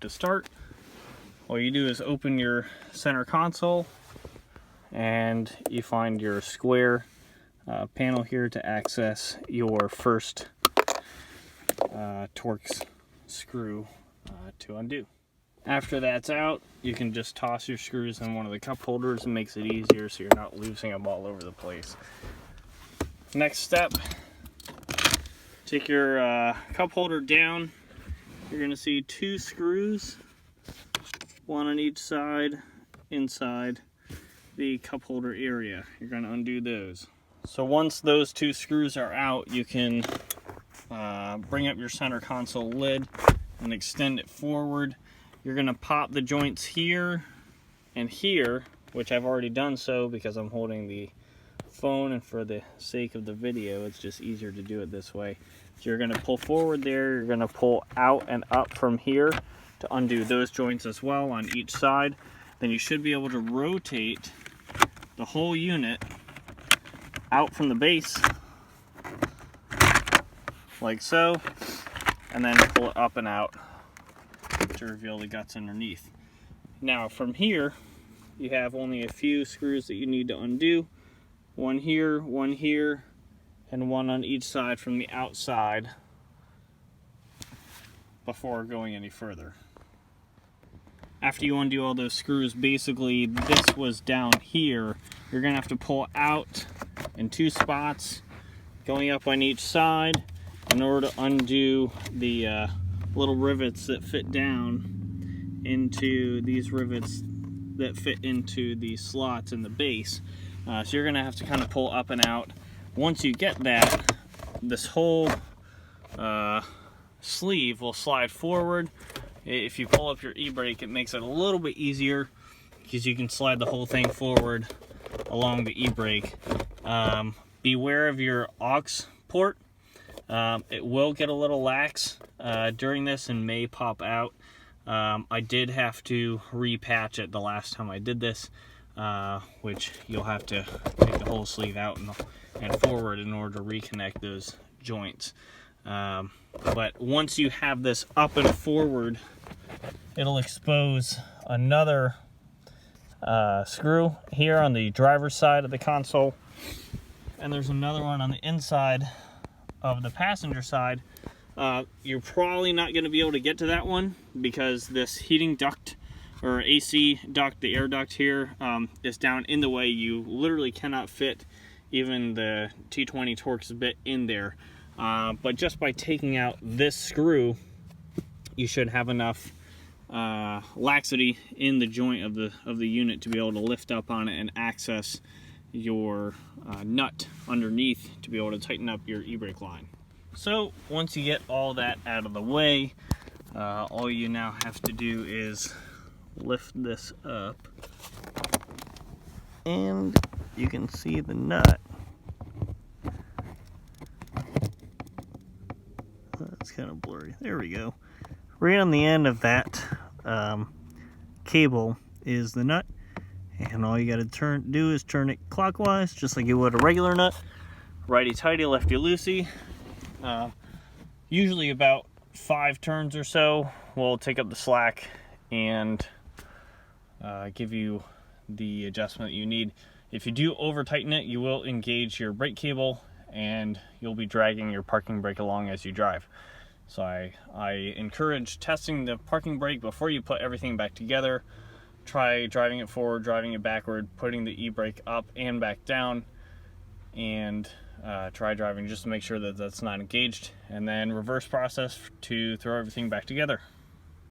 to start, all you do is open your center console and you find your square panel here to access your first Torx screw to undo. After that's out, you can just toss your screws in one of the cup holders. It makes it easier so you're not losing them all over the place. Next step, take your cup holder down. You're going to see 2 screws, one on each side, inside the cup holder area. You're going to undo those. So once those 2 screws are out, you can bring up your center console lid and extend it forward. You're going to pop the joints here and here, which I've already done so because I'm holding the phone, and for the sake of the video it's just easier to do it this way. So you're going to pull forward there, you're going to pull out and up from here to undo those joints as well on each side. Then you should be able to rotate the whole unit out from the base like so, and then pull it up and out to reveal the guts underneath. Now from here you have only a few screws that you need to undo. One here, and one on each side from the outside before going any further. After you undo all those screws, basically this was down here. You're gonna have to pull out in 2 spots, going up on each side, in order to undo the little rivets that fit down into these rivets that fit into the slots in the base. So you're gonna have to kind of pull up and out. Once you get that, this whole sleeve will slide forward. If you pull up your e-brake, it makes it a little bit easier because you can slide the whole thing forward along the e-brake. Beware of your aux port. It will get a little lax during this and may pop out. I did have to repatch it the last time I did this, which you'll have to take the whole sleeve out and forward in order to reconnect those joints. But once you have this up and forward, it'll expose another screw here on the driver's side of the console, and there's another one on the inside of the passenger side. You're probably not going to be able to get to that one because this heating duct or AC duct, the air duct here, is down in the way. You literally cannot fit even the T20 Torx bit in there. But just by taking out this screw, you should have enough laxity in the joint of the unit to be able to lift up on it and access your nut underneath to be able to tighten up your e-brake line. So once you get all that out of the way, all you now have to do is lift this up, and you can see the nut. That's kind of blurry. There we go. Right on the end of that cable is the nut, and all you got to do is turn it clockwise, just like you would a regular nut. Righty-tighty, lefty-loosey. Usually about 5 turns or so will take up the slack and give you the adjustment that you need. If you do over tighten it, you will engage your brake cable and you'll be dragging your parking brake along as you drive. So I encourage testing the parking brake before you put everything back together. Try driving it forward, driving it backward, putting the e-brake up and back down, and try driving just to make sure that that's not engaged, and then reverse process to throw everything back together.